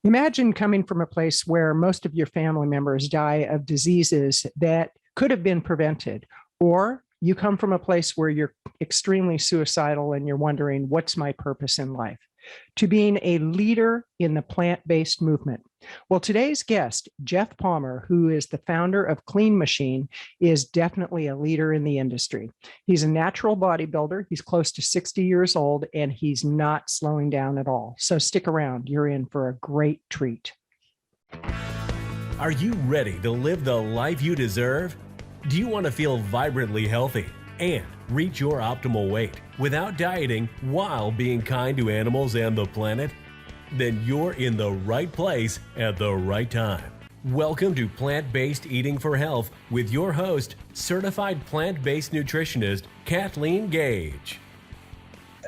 Imagine coming from a place where most of your family members die of diseases that could have been prevented, or you come from a place where you're extremely suicidal and you're wondering, what's my purpose in life? To being a leader in the plant-based movement. Well, today's guest, Geoff Palmer, who is the founder of Clean Machine, is definitely a leader in the industry. He's a natural bodybuilder. He's close to 60 years old, and he's not slowing down at all. So stick around. You're in for a great treat. Are you ready to live the life you deserve? Do you want to feel vibrantly healthy and reach your optimal weight without dieting while being kind to animals and the planet? Then you're in the right place at the right time. Welcome to Plant-Based Eating for Health with your host, certified plant-based nutritionist, Kathleen Gage.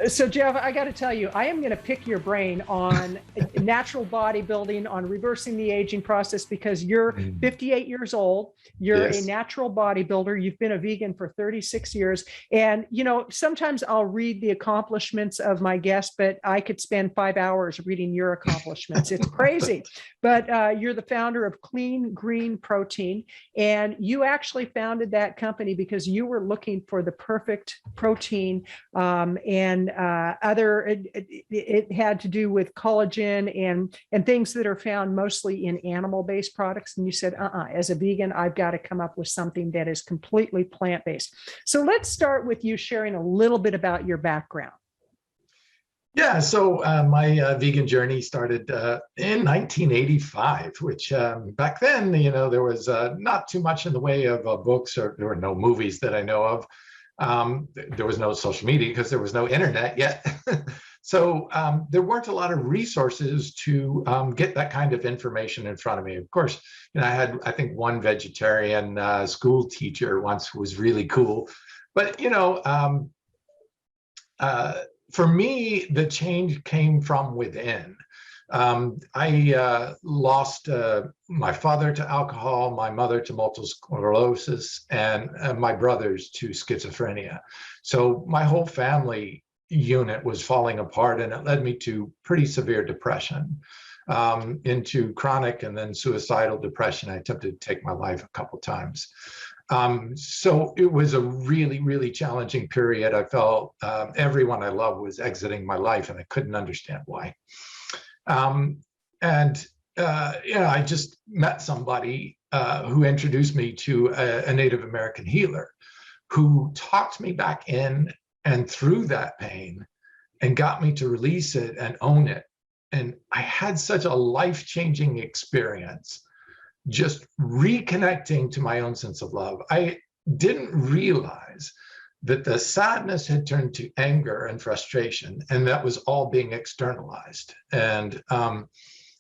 So, Geoff, I got to tell you, I am going to pick your brain on natural bodybuilding, on reversing the aging process, because you're 58 years old. You're a natural bodybuilder. You've been a vegan for 36 years. And, you know, sometimes I'll read the accomplishments of my guests, but I could spend 5 hours reading your accomplishments. It's crazy. But you're the founder of Clean Green Protein. And you actually founded that company because you were looking for the perfect protein and it had to do with collagen and things that are found mostly in animal-based products. And you said, as a vegan, I've got to come up with something that is completely plant-based. So let's start with you sharing a little bit about your background. Yeah, so my vegan journey started in 1985, which back then, you know, there was not too much in the way of books, or there were no movies that I know of. There was no social media because there was no internet yet. So there weren't a lot of resources to get that kind of information in front of me. Of course, you know, I had, I think, one vegetarian school teacher once who was really cool. But, you know, for me, the change came from within. I lost my father to alcohol, my mother to multiple sclerosis, and my brothers to schizophrenia. So my whole family unit was falling apart, and it led me to pretty severe depression, into chronic and then suicidal depression. I attempted to take my life a couple times. So it was a really, really challenging period. I felt everyone I loved was exiting my life, and I couldn't understand why. I just met somebody who introduced me to a Native American healer who talked me back in and through that pain and got me to release it and own it. And I had such a life-changing experience, just reconnecting to my own sense of love. I didn't realize that the sadness had turned to anger and frustration, and that was all being externalized. And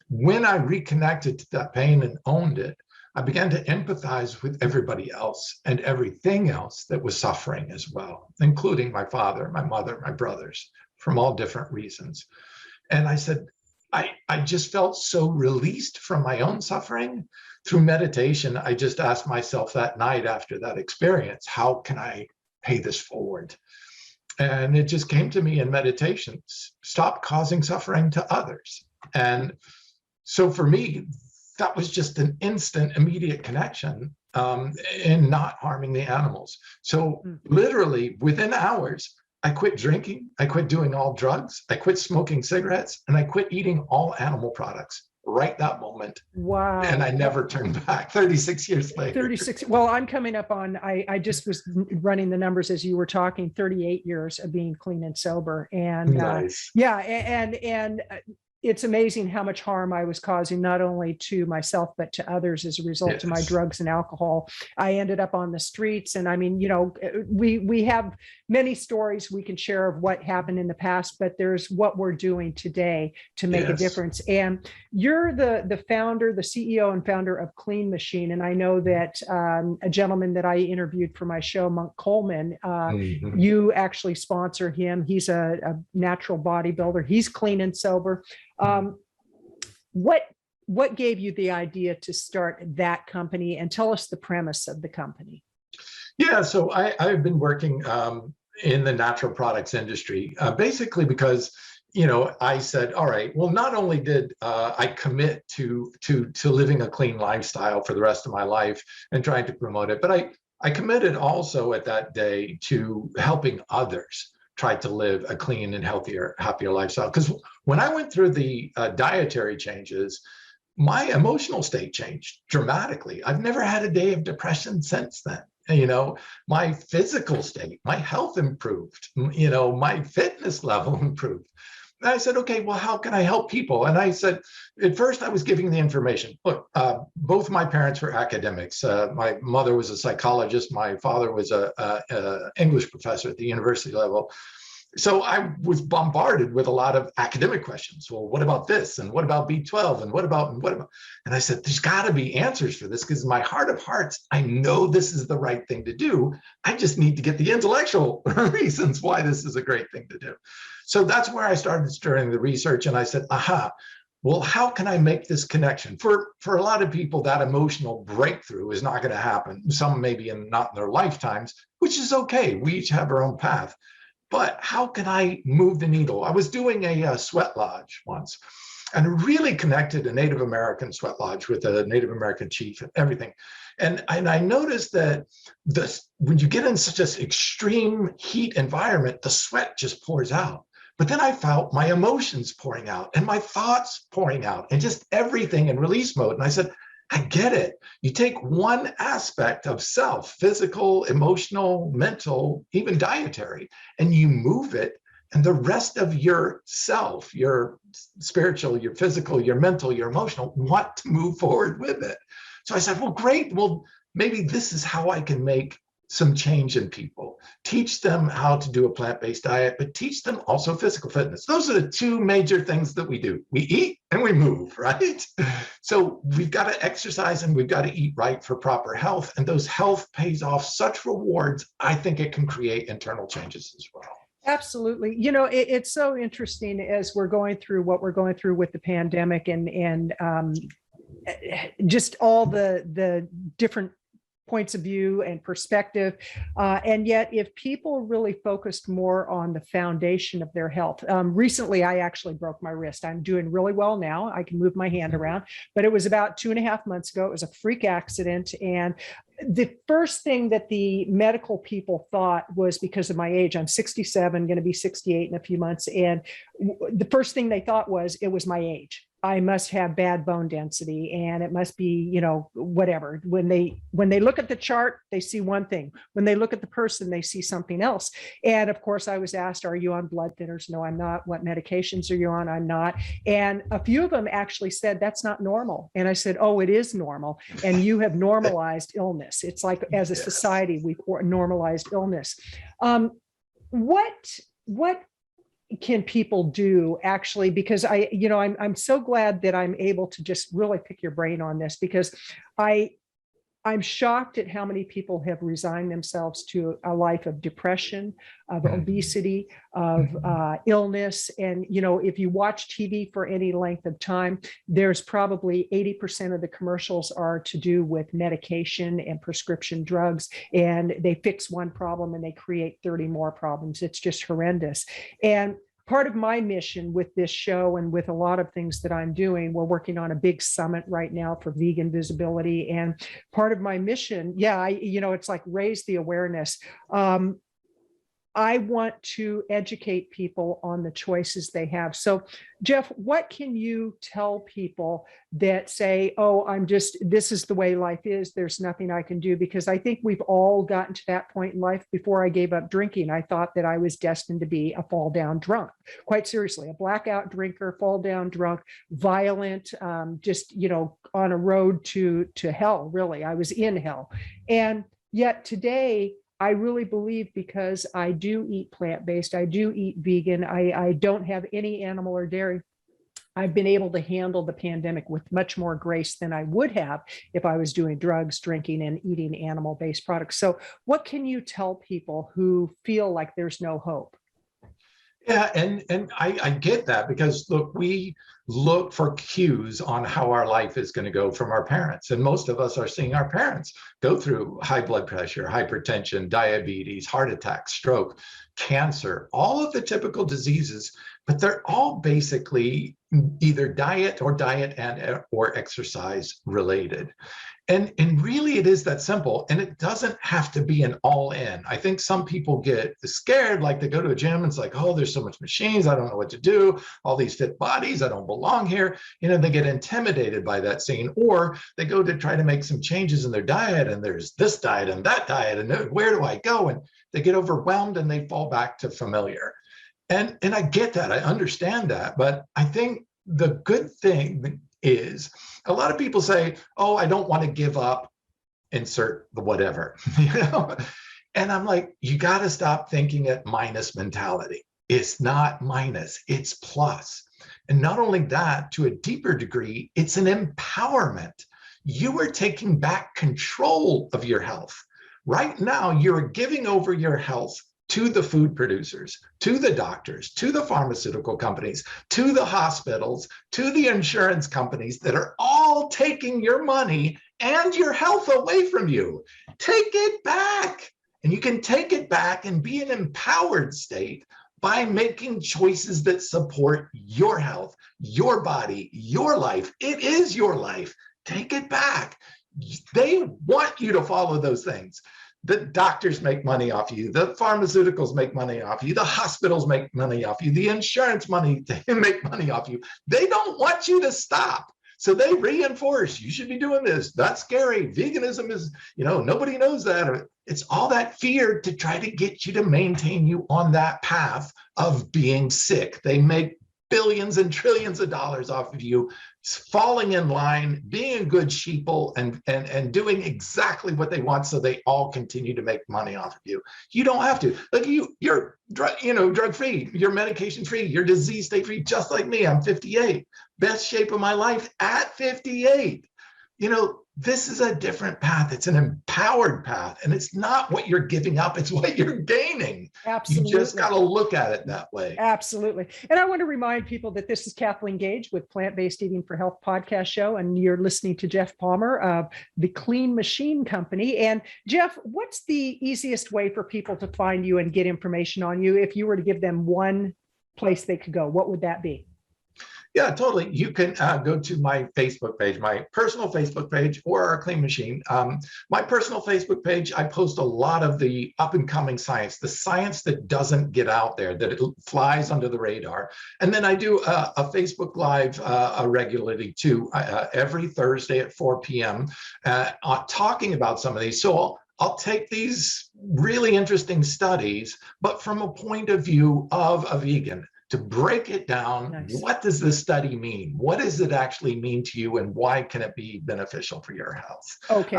when I reconnected to that pain and owned it, I began to empathize with everybody else and everything else that was suffering as well, including my father, my mother, my brothers, from all different reasons. And I said, I just felt so released from my own suffering. Through meditation, I just asked myself that night after that experience, how can I pay this forward? And it just came to me in meditation: stop causing suffering to others. And so for me, that was just an instant, immediate connection in not harming the animals. So literally within hours, I quit drinking, I quit doing all drugs, I quit smoking cigarettes, and I quit eating all animal products right that moment. Wow. And I never turned back 36 years later. 36. Well, I'm coming up on, I just was running the numbers as you were talking, 38 years of being clean and sober. And nice. And it's amazing how much harm I was causing, not only to myself, but to others as a result of my drugs and alcohol. I ended up on the streets. And I mean, you know, we have many stories we can share of what happened in the past, but there's what we're doing today to make a difference. And you're the founder, the CEO and founder of Clean Machine. And I know that a gentleman that I interviewed for my show, Monk Coleman, you actually sponsor him. He's a natural bodybuilder. He's clean and sober. What gave you the idea to start that company, and tell us the premise of the company? Yeah, so I've been working in the natural products industry, basically because I said, all right, well, not only did I commit to living a clean lifestyle for the rest of my life and trying to promote it, but I committed also at that day to helping others try to live a clean and healthier, happier lifestyle. Because when I went through the dietary changes, my emotional state changed dramatically. I've never had a day of depression since then. My physical state, my health improved, my fitness level improved. And I said, okay, well, how can I help people? And I said, at first I was giving the information. Look, both my parents were academics. My mother was a psychologist. My father was a English professor at the university level. So I was bombarded with a lot of academic questions. Well, what about this? And what about B12? And what about? And I said, there's got to be answers for this, because in my heart of hearts, I know this is the right thing to do. I just need to get the intellectual reasons why this is a great thing to do. So that's where I started stirring the research. And I said, aha, well, how can I make this connection? For a lot of people, that emotional breakthrough is not going to happen. Some maybe not in their lifetimes, which is okay. We each have our own path. But how can I move the needle? I was doing a sweat lodge once and really connected a Native American sweat lodge with a Native American chief and everything. And I noticed that when you get in such an extreme heat environment, the sweat just pours out. But then I felt my emotions pouring out and my thoughts pouring out and just everything in release mode. And I said, I get it. You take one aspect of self, physical, emotional, mental, even dietary, and you move it, and the rest of your self, your spiritual, your physical, your mental, your emotional, want to move forward with it. So I said, well, great. Well, maybe this is how I can make some change in people. Teach them how to do a plant-based diet, but teach them also physical fitness. Those are the two major things that we do. We eat and we move, right? So we've got to exercise and we've got to eat right for proper health. And those health pays off such rewards. I think it can create internal changes as well. Absolutely. It's so interesting as we're going through what we're going through with the pandemic and just all the different points of view and perspective. And yet, if people really focused more on the foundation of their health, recently I actually broke my wrist. I'm doing really well now. I can move my hand around, but it was about 2.5 months ago. It was a freak accident. And the first thing that the medical people thought was because of my age. I'm 67, going to be 68 in a few months. And the first thing they thought was it was my age. I must have bad bone density and it must be, whatever. When they look at the chart, they see one thing. When they look at the person, they see something else. And of course, I was asked, are you on blood thinners? No, I'm not. What medications are you on? I'm not. And a few of them actually said, that's not normal. And I said, oh, it is normal. And you have normalized illness. It's like, as a society, we've normalized illness. What can people do actually? Because I'm so glad that I'm able to just really pick your brain on this, because I'm shocked at how many people have resigned themselves to a life of depression, of obesity, of illness. And, if you watch TV for any length of time, there's probably 80% of the commercials are to do with medication and prescription drugs. And they fix one problem and they create 30 more problems. It's just horrendous. And part of my mission with this show and with a lot of things that I'm doing, we're working on a big summit right now for vegan visibility. And part of my mission, it's like raise the awareness. I want to educate people on the choices they have. So, Geoff, what can you tell people that say, oh, this is the way life is, there's nothing I can do? Because I think we've all gotten to that point in life. Before I gave up drinking, I thought that I was destined to be a fall down drunk. Quite seriously, a blackout drinker, fall down drunk, violent, on a road to hell, really. I was in hell. And yet today, I really believe, because I do eat plant-based, I do eat vegan, I don't have any animal or dairy, I've been able to handle the pandemic with much more grace than I would have if I was doing drugs, drinking, and eating animal-based products. So what can you tell people who feel like there's no hope? Yeah, and I get that, because look, we look for cues on how our life is going to go from our parents. And most of us are seeing our parents go through high blood pressure, hypertension, diabetes, heart attack, stroke, cancer, all of the typical diseases but they're all basically either diet or exercise related. And really it is that simple, and it doesn't have to be an all in. I think some people get scared, like they go to a gym and it's like, oh, there's so much machines, I don't know what to do, all these fit bodies, I don't belong here. They get intimidated by that scene, or they go to try to make some changes in their diet, and there's this diet and that diet, and where do I go? And they get overwhelmed and they fall back to familiar. And I get that, I understand that, but I think the good thing is a lot of people say, oh, I don't want to give up, insert the whatever, And I'm like, you got to stop thinking it minus mentality. It's not minus, it's plus. And not only that, to a deeper degree, it's an empowerment. You are taking back control of your health. Right now, you're giving over your health to the food producers, to the doctors, to the pharmaceutical companies, to the hospitals, to the insurance companies that are all taking your money and your health away from you. Take it back. And you can take it back and be an empowered state by making choices that support your health, your body, your life. It is your life. Take it back. They want you to follow those things. The doctors make money off you. The pharmaceuticals make money off you. The hospitals make money off you. The insurance money, they make money off you. They don't want you to stop. So they reinforce, you should be doing this. That's scary. Veganism is, nobody knows that. It's all that fear to try to get you to maintain you on that path of being sick. They make billions and trillions of dollars off of you, falling in line, being a good sheeple, and doing exactly what they want, so they all continue to make money off of you. You don't have to. Like you're drug-free, you're medication-free, you're disease state-free, just like me. I'm 58, best shape of my life at 58. This is a different path. It's an empowered path, and it's not what you're giving up, it's what you're gaining. Absolutely. You just got to look at it that way. Absolutely. And I want to remind people that this is Kathleen Gage with Plant-Based Eating for Health podcast show, and you're listening to Geoff Palmer of the Clean Machine Company. And Geoff, what's the easiest way for people to find you and get information on you? If you were to give them one place they could go, what would that be? Yeah, totally. You can go to my Facebook page, my personal Facebook page, or our Clean Machine. My personal Facebook page, I post a lot of the up and coming science, the science that doesn't get out there, that it flies under the radar. And then I do a Facebook Live regularly too, every Thursday at 4 p.m. Talking about some of these. So I'll take these really interesting studies, but from a point of view of a vegan, to break it down. Nice. What does this study mean? What does it actually mean to you, and why can it be beneficial for your health? Okay.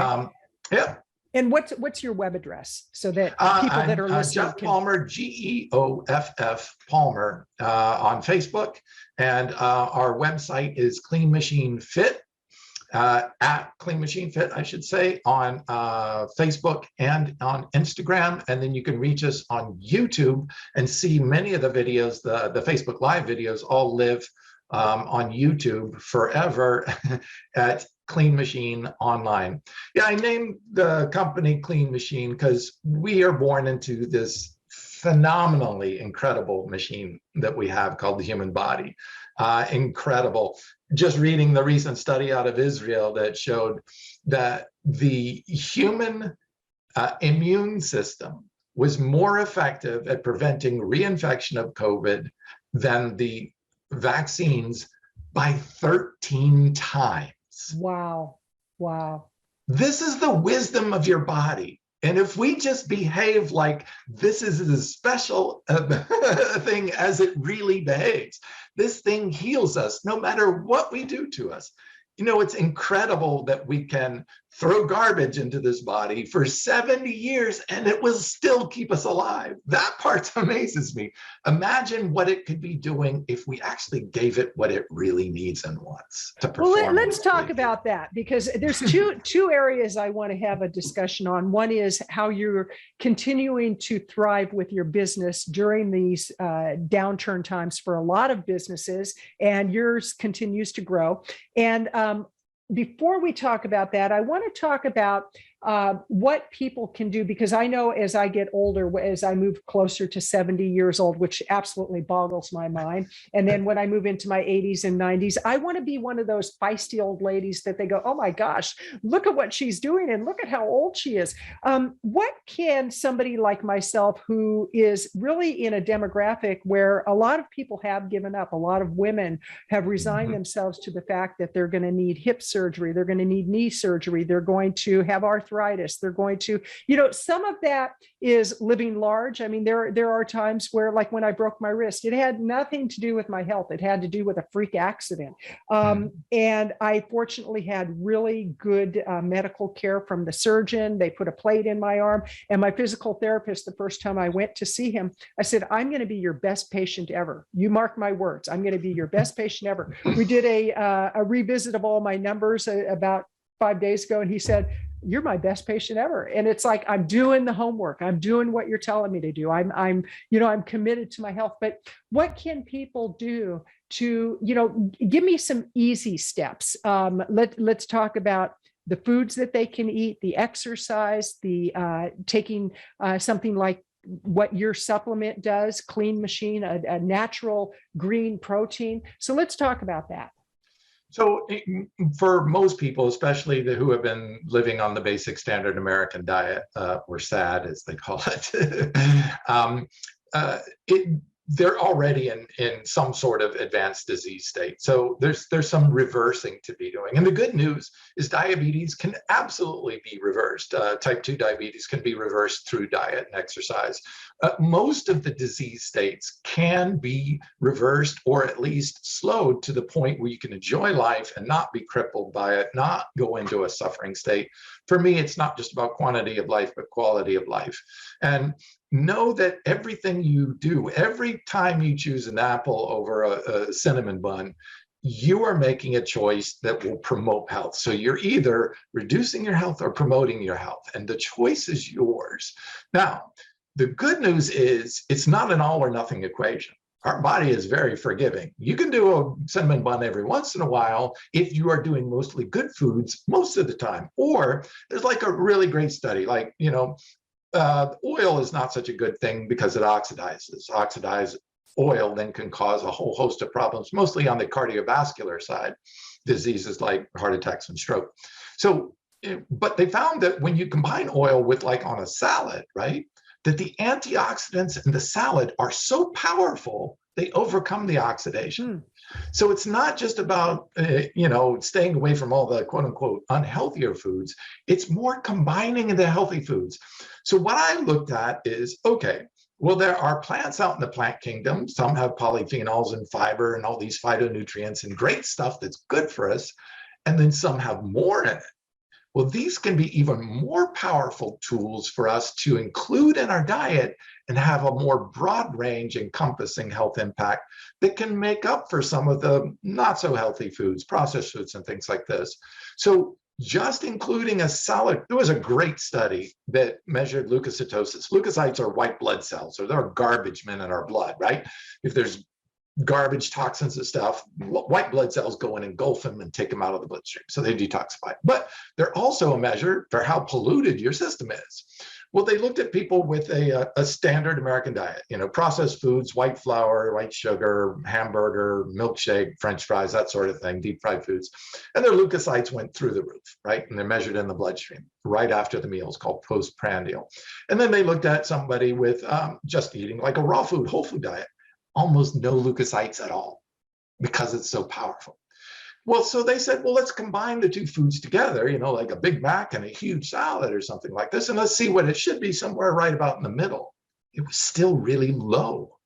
Yeah. And what's your web address, so that people that are listening Geoff Palmer, Geoff Palmer on Facebook, and our website is Clean Machine Fit. At Clean Machine Fit, I should say, on Facebook and on Instagram. And then you can reach us on YouTube and see many of the videos, the Facebook Live videos all live on YouTube forever at Clean Machine Online. Yeah, I named the company Clean Machine because we are born into this phenomenally incredible machine that we have called the human body. Incredible. Just reading the recent study out of Israel that showed that the human immune system was more effective at preventing reinfection of COVID than the vaccines by 13 times. Wow. Wow. This is the wisdom of your body. And if we just behave like this is as special thing as it really behaves, this thing heals us no matter what we do to us. It's incredible that we can throw garbage into this body for 70 years and it will still keep us alive. That part amazes me. Imagine what it could be doing if we actually gave it what it really needs and wants to perform. Well, let's talk about that, because there's two areas I want to have a discussion on. One is how you're continuing to thrive with your business during these downturn times for a lot of businesses, and yours continues to grow. And before we talk about that, I want to talk about what people can do, because I know as I get older, as I move closer to 70 years old, which absolutely boggles my mind. And then when I move into my 80s and 90s, I want to be one of those feisty old ladies that they go, oh my gosh, look at what she's doing and look at how old she is. What can somebody like myself, who is really in a demographic where a lot of people have given up, a lot of women have resigned themselves to the fact that they're going to need hip surgery, they're going to need knee surgery, they're going to have arthritis, they're going to, some of that is living large. I mean, there are times where, like when I broke my wrist, it had nothing to do with my health. It had to do with a freak accident. And I fortunately had really good medical care from the surgeon. They put a plate in my arm, and my physical therapist, the first time I went to see him, I said, I'm going to be your best patient ever. You mark my words. I'm going to be your best patient ever. We did a revisit of all my numbers about 5 days ago, and he said, you're my best patient ever. And it's like, I'm doing the homework. I'm doing what you're telling me to do. I'm committed to my health. But what can people do to, give me some easy steps? Let's talk about the foods that they can eat, the exercise, the taking something like what your supplement does, Clean Machine, a natural green protein. So let's talk about that. So for most people, especially who have been living on the basic standard American diet, or SAD as they call it, they're already in some sort of advanced disease state. So there's some reversing to be doing. And the good news is diabetes can absolutely be reversed. Type 2 diabetes can be reversed through diet and exercise. Most of the disease states can be reversed, or at least slowed to the point where you can enjoy life and not be crippled by it, not go into a suffering state. For me, it's not just about quantity of life, but quality of life. And know that everything you do, every time you choose an apple over a cinnamon bun, you are making a choice that will promote health. So you're either reducing your health or promoting your health, and the choice is yours. Now, the good news is it's not an all or nothing equation. Our body is very forgiving. You can do a cinnamon bun every once in a while if you are doing mostly good foods most of the time. Or there's like a really great study, like, oil is not such a good thing because it oxidizes. Oxidized oil then can cause a whole host of problems, mostly on the cardiovascular side, diseases like heart attacks and stroke. So, but they found that when you combine oil with, like on a salad, right, that the antioxidants in the salad are so powerful, they overcome the oxidation. So it's not just about, staying away from all the quote unquote unhealthier foods. It's more combining the healthy foods. So what I looked at is, okay, well, there are plants out in the plant kingdom. Some have polyphenols and fiber and all these phytonutrients and great stuff that's good for us. And then some have more in it. Well, these can be even more powerful tools for us to include in our diet and have a more broad range encompassing health impact that can make up for some of the not so healthy foods, processed foods and things like this. So just including a salad, there was a great study that measured leukocytosis. Leukocytes are white blood cells, or they're garbage men in our blood, right? If there's garbage, toxins and stuff, white blood cells go and engulf them and take them out of the bloodstream. So they detoxify. But they're also a measure for how polluted your system is. Well, they looked at people with a standard American diet, processed foods, white flour, white sugar, hamburger, milkshake, French fries, that sort of thing, deep fried foods. And their leukocytes went through the roof, right? And they're measured in the bloodstream right after the meals, called postprandial. And then they looked at somebody with just eating like a raw food, whole food diet. Almost no leukocytes at all, because it's so powerful. Well, so they said, well, let's combine the two foods together, like a Big Mac and a huge salad or something like this, and let's see what it should be, somewhere right about in the middle. It was still really low.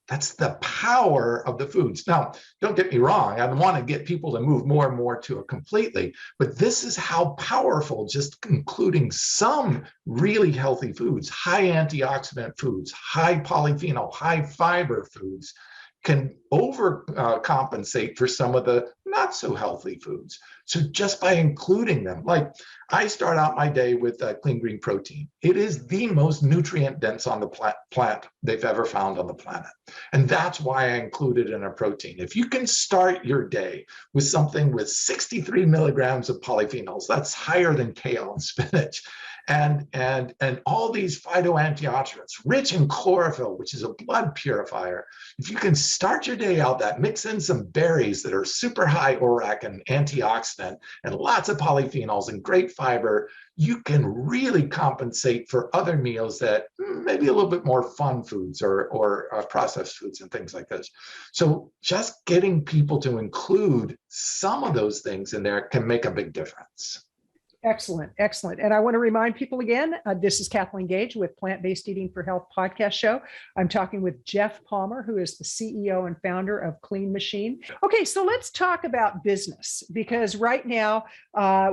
That's the power of the foods. Now, don't get me wrong. I want to get people to move more and more to it completely, but this is how powerful just including some really healthy foods, high antioxidant foods, high polyphenol, high fiber foods can overcompensate for some of the not so healthy foods. So just by including them, like I start out my day with clean green protein. It is the most nutrient dense on the plant they've ever found on the planet. And that's why I include it in a protein. If you can start your day with something with 63 milligrams of polyphenols, that's higher than kale and spinach, and all these phytoantioxidants, rich in chlorophyll, which is a blood purifier. If you can start your day out that, mix in some berries that are super high ORAC and antioxidant, and lots of polyphenols and great fiber, you can really compensate for other meals that maybe a little bit more fun foods or processed foods and things like this. So just getting people to include some of those things in there can make a big difference. Excellent, excellent. And I want to remind people again, this is Kathleen Gage with Plant-Based Eating for Health podcast show. I'm talking with Geoff Palmer, who is the CEO and founder of Clean Machine. Okay, so let's talk about business, because right now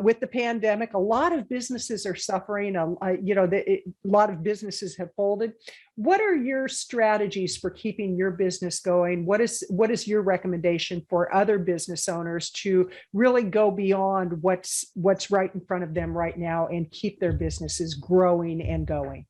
with the pandemic, a lot of businesses are suffering. A lot of businesses have folded. What are your strategies for keeping your business going? What is your recommendation for other business owners to really go beyond what's right in front of them right now and keep their businesses growing and going?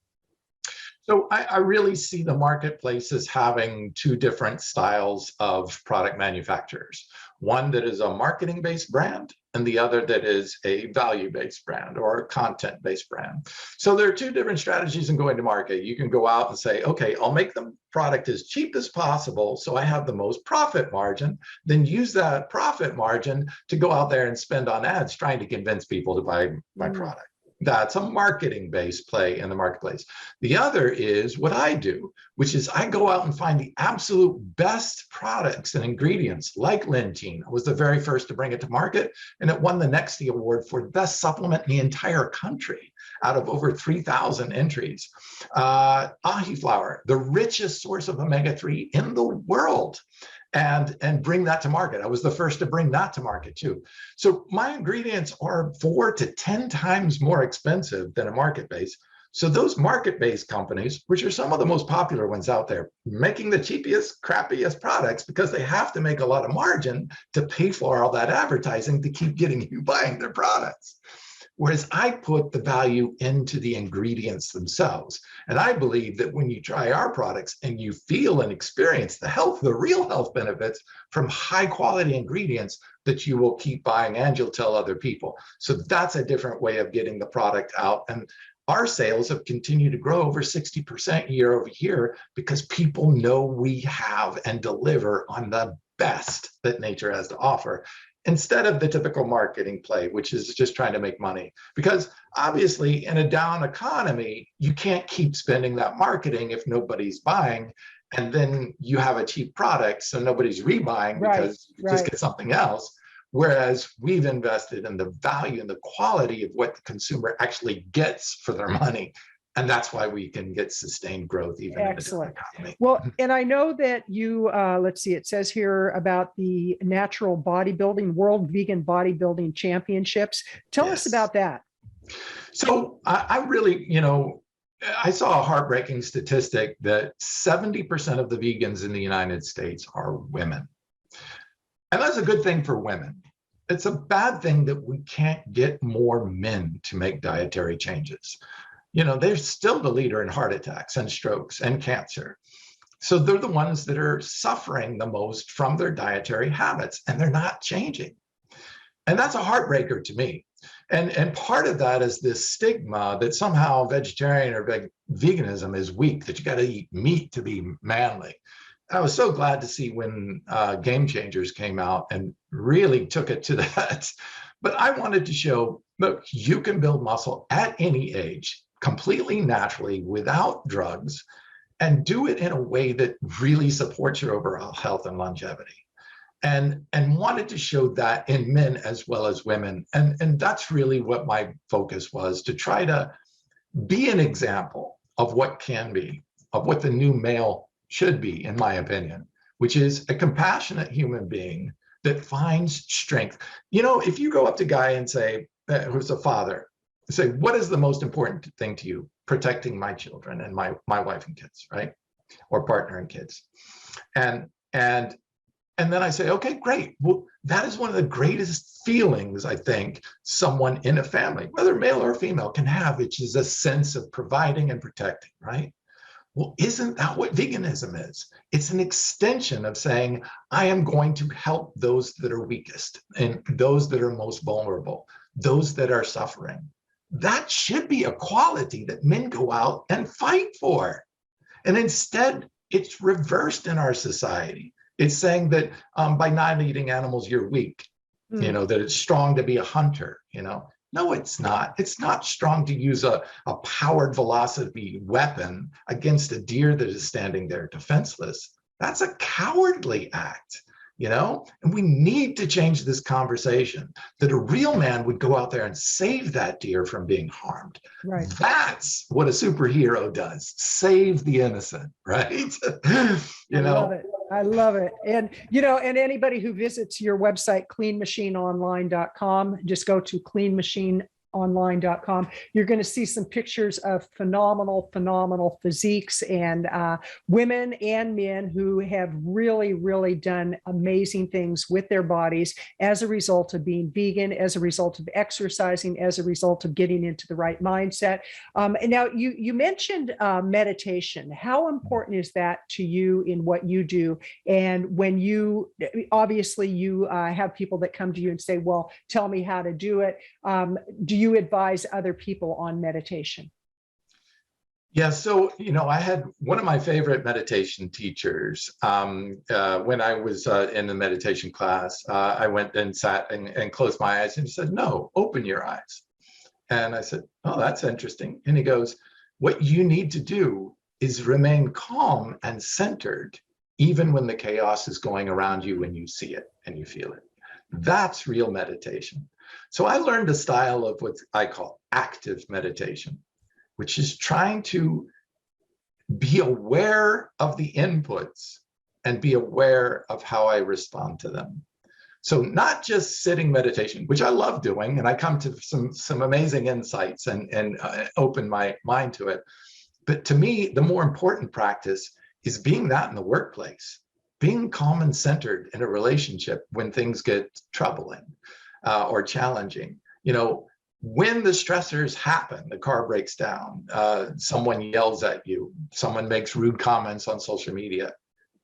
So I really see the marketplace as having two different styles of product manufacturers. One that is a marketing-based brand, and the other that is a value-based brand or a content-based brand. So there are two different strategies in going to market. You can go out and say, okay, I'll make the product as cheap as possible so I have the most profit margin, then use that profit margin to go out there and spend on ads trying to convince people to buy my product. That's a marketing-based play in the marketplace. The other is what I do, which is I go out and find the absolute best products and ingredients, like Lintein. I was the very first to bring it to market, and it won the Nexty Award for the best supplement in the entire country out of over 3,000 entries. Ahi flour, the richest source of omega-3 in the world. And bring that to market. I was the first to bring that to market too. So my ingredients are 4 to 10 times more expensive than a market-based. So those market-based companies, which are some of the most popular ones out there, making the cheapest, crappiest products because they have to make a lot of margin to pay for all that advertising to keep getting you buying their products. Whereas I put the value into the ingredients themselves. And I believe that when you try our products and you feel and experience the real health benefits from high quality ingredients, that you will keep buying and you'll tell other people. So that's a different way of getting the product out. And our sales have continued to grow over 60% year over year because people know we have and deliver on the best that nature has to offer, instead of the typical marketing play, which is just trying to make money. Because obviously in a down economy, you can't keep spending that marketing if nobody's buying, and then you have a cheap product, so nobody's rebuying because you just get something else. Whereas we've invested in the value and the quality of what the consumer actually gets for their money. And that's why we can get sustained growth even in the different economy. Well, and I know that you, let's see, it says here about the Natural Bodybuilding, World Vegan Bodybuilding Championships. Tell us about that. So I really, I saw a heartbreaking statistic that 70% of the vegans in the United States are women. And that's a good thing for women. It's a bad thing that we can't get more men to make dietary changes. They're still the leader in heart attacks and strokes and cancer. So they're the ones that are suffering the most from their dietary habits, and they're not changing. And that's a heartbreaker to me. And part of that is this stigma that somehow vegetarian or veganism is weak, that you got to eat meat to be manly. I was so glad to see when Game Changers came out and really took it to that. But I wanted to show, look, you can build muscle at any age, completely naturally, without drugs, and do it in a way that really supports your overall health and longevity. And wanted to show that in men as well as women. And that's really what my focus was, to try to be an example of what can be, of what the new male should be, in my opinion, which is a compassionate human being that finds strength. If you go up to a guy and say, who's a father, say, what is the most important thing to you? Protecting my children and my wife and kids, right? Or partner and kids. And And then I say, okay, great. Well, that is one of the greatest feelings I think someone in a family, whether male or female, can have, which is a sense of providing and protecting, right? Well, isn't that what veganism is? It's an extension of saying, I am going to help those that are weakest and those that are most vulnerable, those that are suffering. That should be a quality that men go out and fight for. And instead, it's reversed in our society. It's saying that by not eating animals, you're weak, that it's strong to be a hunter, No, it's not. It's not strong to use a powered velocity weapon against a deer that is standing there defenseless. That's a cowardly act, And we need to change this conversation that a real man would go out there and save that deer from being harmed. Right. That's what a superhero does. Save the innocent, right? I love it. And, and anybody who visits your website, cleanmachineonline.com, just go to cleanmachineonline.com. You're going to see some pictures of phenomenal physiques and women and men who have really, really done amazing things with their bodies as a result of being vegan, as a result of exercising, as a result of getting into the right mindset. And now you mentioned meditation. How important is that to you in what you do? And when you have people that come to you and say, well, tell me how to do it. Do you advise other people on meditation? Yeah, so, I had one of my favorite meditation teachers when I was in the meditation class. I went and sat and closed my eyes, and he said, no, open your eyes. And I said, oh, that's interesting. And he goes, what you need to do is remain calm and centered, even when the chaos is going around you and you see it and you feel it. That's real meditation. So I learned a style of what I call active meditation, which is trying to be aware of the inputs and be aware of how I respond to them. So not just sitting meditation, which I love doing, and I come to some amazing insights and open my mind to it. But to me, the more important practice is being that in the workplace, being calm and centered in a relationship when things get troubling. Or challenging, when the stressors happen, the car breaks down, someone yells at you, someone makes rude comments on social media,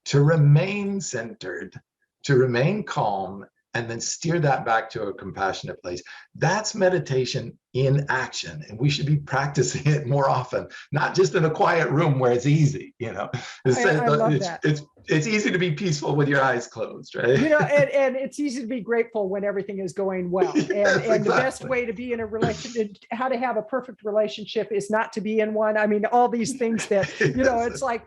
to remain centered, to remain calm, and then steer that back to a compassionate place. That's meditation in action, and we should be practicing it more often, not just in a quiet room where it's easy. I love that. It's easy to be peaceful with your eyes closed, right? And it's easy to be grateful when everything is going well. And, Yes, and the exactly. best way to be in a relationship, how to have a perfect relationship is not to be in one. I mean, all these things that, it's like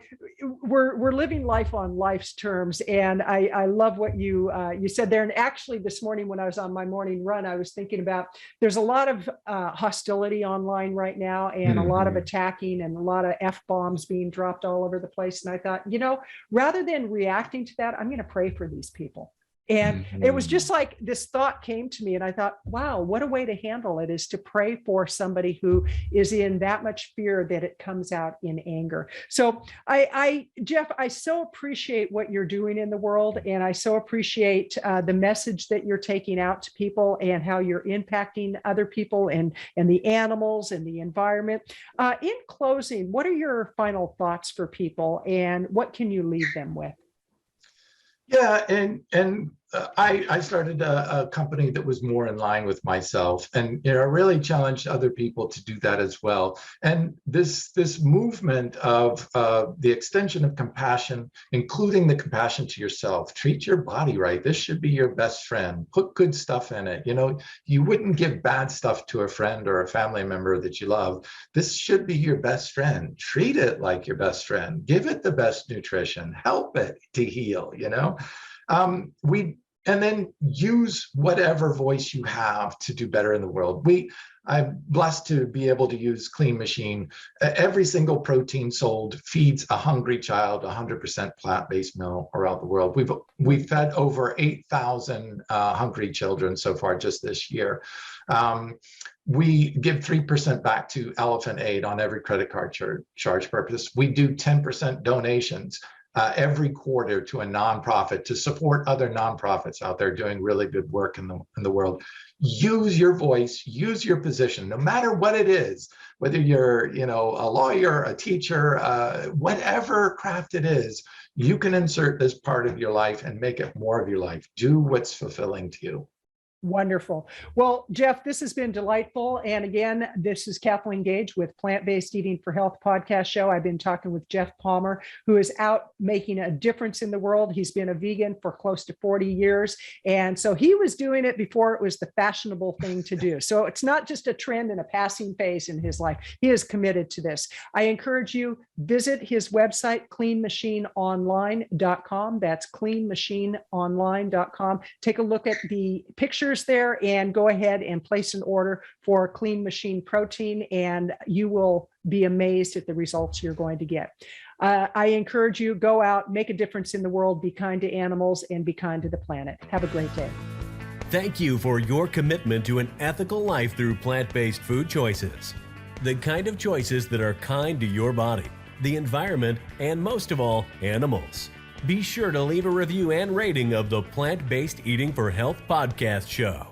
we're living life on life's terms. And I love what you said there. And actually this morning when I was on my morning run, I was thinking about, there's a lot of hostility online right now, and a lot of attacking and a lot of F-bombs being dropped all over the place. And I thought, rather than reacting to that, I'm going to pray for these people. And it was just like this thought came to me, and I thought, wow, what a way to handle it is to pray for somebody who is in that much fear that it comes out in anger. So Geoff, I so appreciate what you're doing in the world, and I so appreciate the message that you're taking out to people and how you're impacting other people and the animals and the environment. In closing, what are your final thoughts for people, and what can you leave them with? Yeah, and I started a company that was more in line with myself, and I really challenged other people to do that as well. And this movement of the extension of compassion, including the compassion to yourself, treat your body right. This should be your best friend. Put good stuff in it. You wouldn't give bad stuff to a friend or a family member that you love. This should be your best friend. Treat it like your best friend. Give it the best nutrition. Help it to heal. And then use whatever voice you have to do better in the world. I'm blessed to be able to use Clean Machine. Every single protein sold feeds a hungry child 100% plant-based meal around the world. We've fed over 8,000 hungry children so far just this year. We give 3% back to Elephant Aid on every credit card charge purpose. We do 10% donations every quarter to a nonprofit to support other nonprofits out there doing really good work in the world. Use your voice, use your position, no matter what it is, whether you're, a lawyer, a teacher, whatever craft it is, you can insert this part of your life and make it more of your life. Do what's fulfilling to you. Wonderful. Well, Geoff, this has been delightful. And again, this is Kathleen Gage with Plant-Based Eating for Health podcast show. I've been talking with Geoff Palmer, who is out making a difference in the world. He's been a vegan for close to 40 years. And so he was doing it before it was the fashionable thing to do. So it's not just a trend and a passing phase in his life. He is committed to this. I encourage you, visit his website, cleanmachineonline.com. That's cleanmachineonline.com. Take a look at the pictures there and go ahead and place an order for Clean Machine protein, and you will be amazed at the results you're going to get. I encourage you, go out, make a difference in the world, be kind to animals, and be kind to the planet. Have a great day. Thank you for your commitment to an ethical life through plant-based food choices. The kind of choices that are kind to your body, the environment, and most of all, animals. Be sure to leave a review and rating of the Plant-Based Eating for Health podcast show.